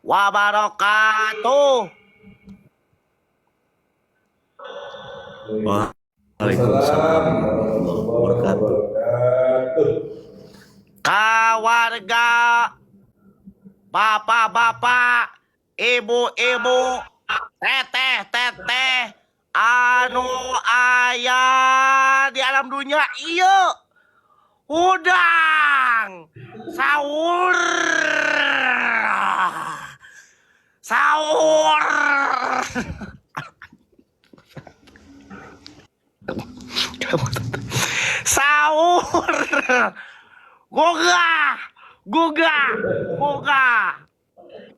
wabarakatuh. Waalaikumsalam warahmatullahi wabarakatuh. Kawarga, bapak-bapak, ibu-ibu, teteh-teteh, anu ayah di alam dunia iya udang sahur sahur sahur gugah gugah gugah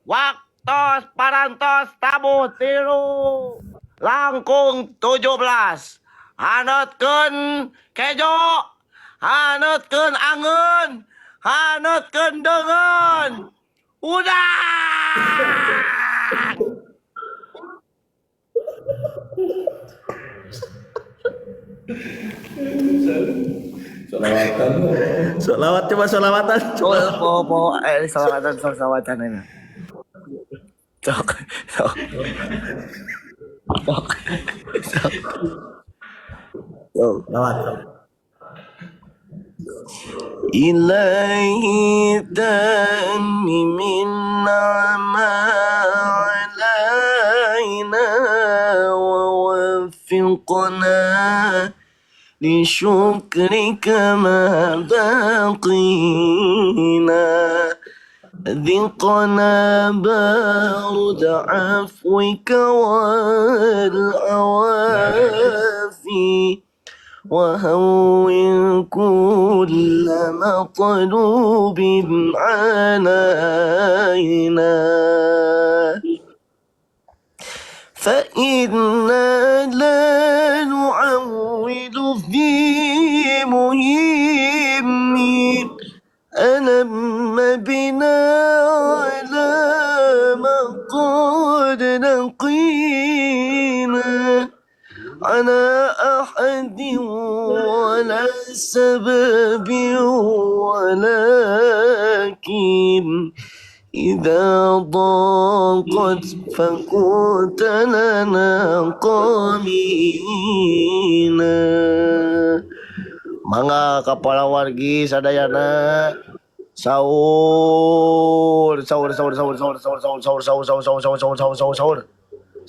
waktos parantos tabuh tilu langkung 17 hanutkeun kejo hanutkeun angeun hanutkeun deungeun udah Salawatan. Salawat coba salawatan. salawatan ini sok sok sok sok Salawat. Ilahi tani minna ma'alaina wa wafiqna li syukrika ma baqina ذقنا برد عفوك والعوافي وهون كل مطلوب علينا فإنا لا نعول في مهم ألم بنا على ما قد لقينا على أحد ولا سبب ولكن إذا ضاقت فكنت لنا قامينا Mangga kepala wargi sadayana sahur sahur sahur sahur sahur sahur sahur sahur sahur sahur sahur sahur sahur sahur sahur sahur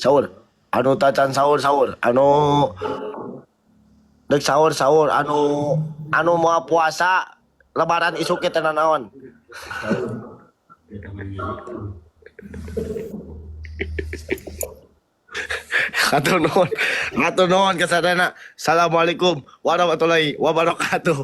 sahur anu tacan sahur sahur anu dek sahur sahur anu mau puasa lebaran isuk kita naon Hatur nuhun kasadana. Assalamualaikum warahmatullahi wabarakatuh.